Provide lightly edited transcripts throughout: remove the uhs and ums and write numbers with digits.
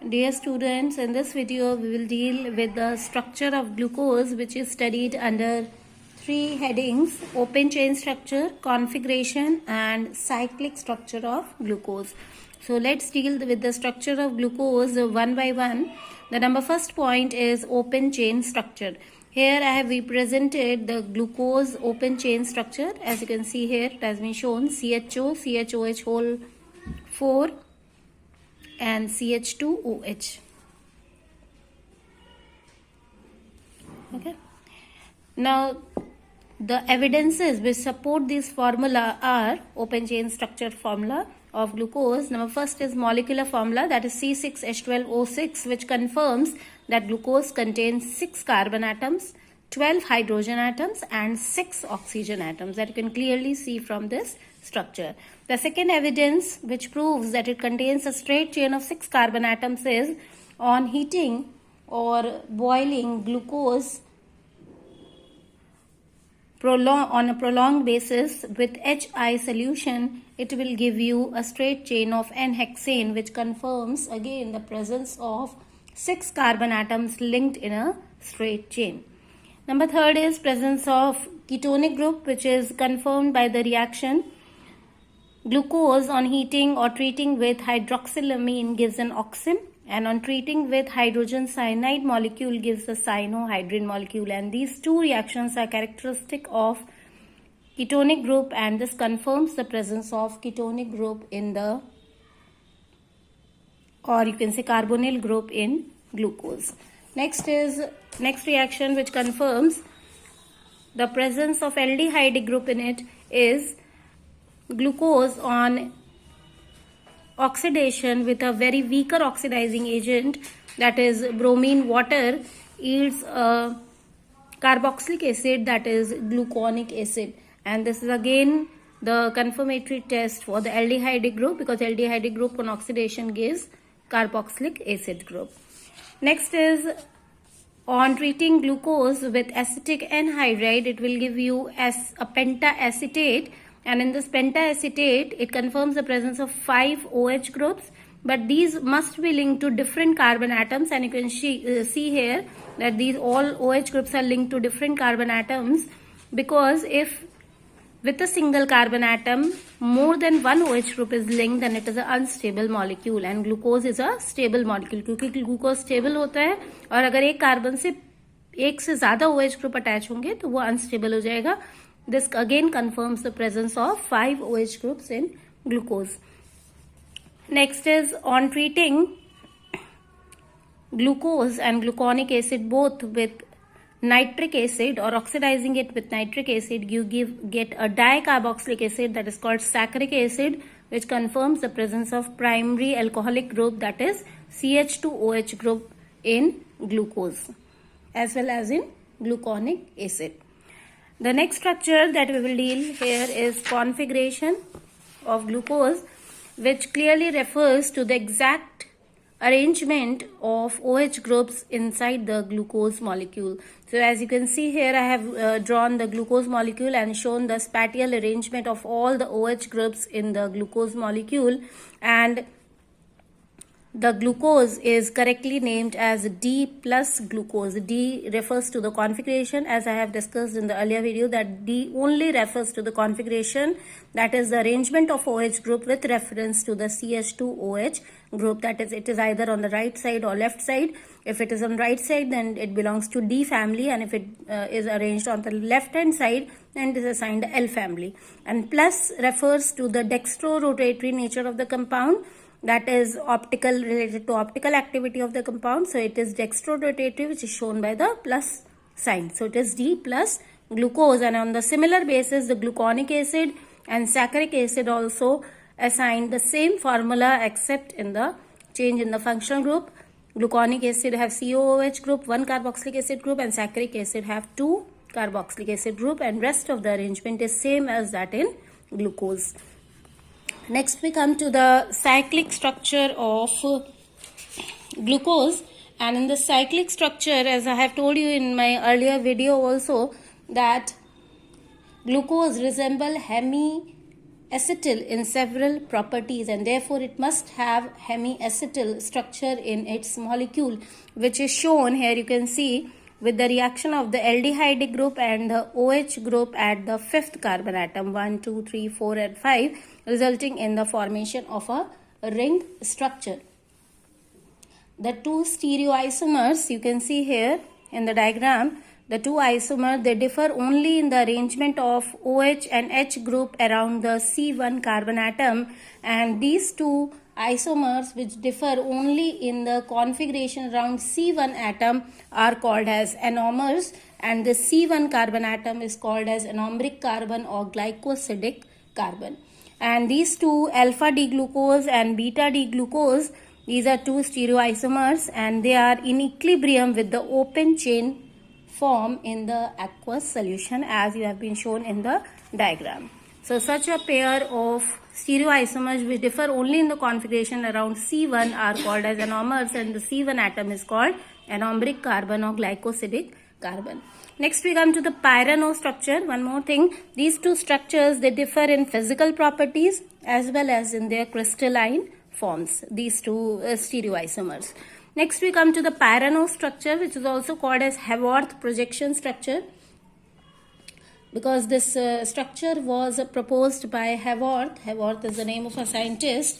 Dear students, in this video we will deal with the structure of glucose, which is studied under three headings: open chain structure, configuration and cyclic structure of glucose. So let's deal with the structure of glucose one by one. The first point is open chain structure. Here I have represented the glucose open chain structure. As you can see here, it has been shown CHO, CHOH whole 4 and CH2OH. Okay. Now the evidences which support this formula are open chain structure formula of glucose. Number first is molecular formula, that is C6H12O6, which confirms that glucose contains 6 carbon atoms, 12 hydrogen atoms and 6 oxygen atoms, that you can clearly see from this structure. The second evidence which proves that it contains a straight chain of 6 carbon atoms is on heating or boiling glucose on a prolonged basis with HI solution, it will give you a straight chain of N-hexane, which confirms again the presence of 6 carbon atoms linked in a straight chain. Number third is presence of ketonic group, which is confirmed by the reaction. Glucose on heating or treating with hydroxylamine gives an oxim, and on treating with hydrogen cyanide molecule gives a cyanohydrin molecule, and these two reactions are characteristic of ketonic group, and this confirms the presence of ketonic group in the, or you can say carbonyl group in glucose. Next reaction which confirms the presence of aldehyde group in it is glucose on oxidation with a very weaker oxidizing agent, that is bromine water, yields a carboxylic acid, that is gluconic acid, and this is again the confirmatory test for the aldehyde group, because aldehyde group on oxidation gives carboxylic acid group. Next is on treating glucose with acetic anhydride, it will give you as a pentaacetate, and in this pentaacetate it confirms the presence of 5 OH groups, but these must be linked to different carbon atoms, and you can see here that these all OH groups are linked to different carbon atoms, because if with a single carbon atom more than one OH group is linked, then it is an unstable molecule, and glucose is a stable molecule, क्योंकि glucose stable होता है और अगर एक carbon से एक से ज़्यादा OH group अटैच होंगे तो वो unstable हो जाएगा. This again confirms the presence of 5 OH groups in glucose. Next is on treating glucose and gluconic acid both with nitric acid or oxidizing it with nitric acid, you get a dicarboxylic acid, that is called saccharic acid, which confirms the presence of primary alcoholic group, that is CH2OH group in glucose as well as in gluconic acid. The next structure that we will deal here is configuration of glucose, which clearly refers to the exact arrangement of OH groups inside the glucose molecule. So as you can see here, I have drawn the glucose molecule and shown the spatial arrangement of all the OH groups in the glucose molecule, and the glucose is correctly named as D plus glucose. D refers to the configuration, as I have discussed in the earlier video, that D only refers to the configuration, that is the arrangement of OH group with reference to the CH2OH group, that is it is either on the right side or left side. If it is on the right side, then it belongs to D family, and if it is arranged on the left hand side, then it is assigned L family. And plus refers to the dextrorotatory nature of the compound, that is optical, related to optical activity of the compound. So it is dextrorotatory, which is shown by the plus sign. So it is D plus glucose, and on the similar basis the gluconic acid and saccharic acid also assigned the same formula, except in the change in the functional group. Gluconic acid have COOH group, 1 carboxylic acid group, and saccharic acid have 2 carboxylic acid group, and rest of the arrangement is same as that in glucose. Next we come to the cyclic structure of glucose, and in the cyclic structure, as I have told you in my earlier video also, that glucose resemble acetyl in several properties, and therefore it must have hemiacetyl structure in its molecule, which is shown here. You can see with the reaction of the aldehyde group and the OH group at the 5th carbon atom, 1, 2, 3, 4 and 5, resulting in the formation of a ring structure. The two stereoisomers, you can see here in the diagram, the two isomers, they differ only in the arrangement of OH and H group around the C1 carbon atom, and these two isomers which differ only in the configuration around C1 atom are called as anomers, and the C1 carbon atom is called as anomeric carbon or glycosidic carbon. And these two, alpha D glucose and beta D glucose, these are two stereoisomers, and they are in equilibrium with the open chain form in the aqueous solution, as you have been shown in the diagram. So such a pair of stereoisomers which differ only in the configuration around C1 are called as anomers, and the C1 atom is called anomeric carbon or glycosidic carbon. Next we come to the pyrano structure. One more thing, these two structures, they differ in physical properties as well as in their crystalline forms, these two stereoisomers. Next we come to the pyrano structure, which is also called as Haworth projection structure, because this structure was proposed by Haworth. Haworth is the name of a scientist,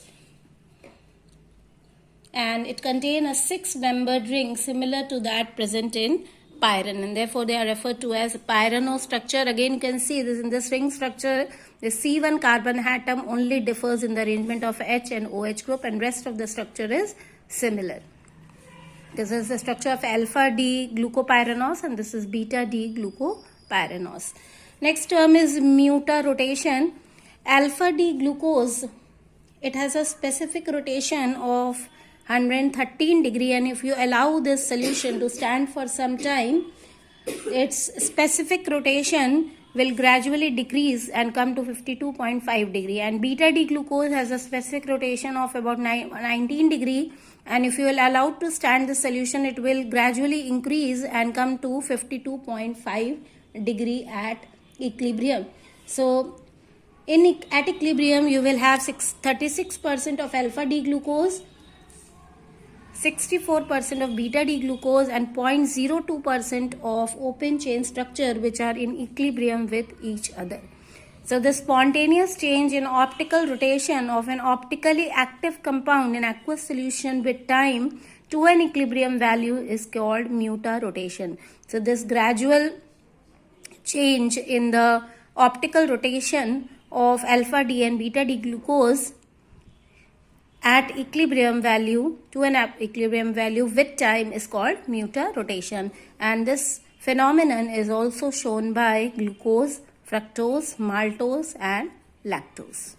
and it contains a 6-membered ring similar to that present in pyran, and therefore they are referred to as pyrano structure. Again, you can see this in this ring structure, the C1 carbon atom only differs in the arrangement of H and OH group, and rest of the structure is similar. This is the structure of alpha D glucopyranos, and this is beta D glucopyranos. Next term is mutarotation. Alpha D glucose, it has a specific rotation of 113 degree, and if you allow this solution to stand for some time, its specific rotation will gradually decrease and come to 52.5 degree. And beta D glucose has a specific rotation of about 19 degree, and if you will allow to stand the solution, it will gradually increase and come to 52.5 degree at equilibrium. So at equilibrium you will have 36% of alpha D glucose, 64% of beta D glucose, and 0.02% of open chain structure, which are in equilibrium with each other. So the spontaneous change in optical rotation of an optically active compound in aqueous solution with time to an equilibrium value is called mutarotation. So this gradual change in the optical rotation of alpha D and beta D glucose at equilibrium value to an equilibrium value with time is called mutarotation, and this phenomenon is also shown by glucose, fructose, maltose and lactose.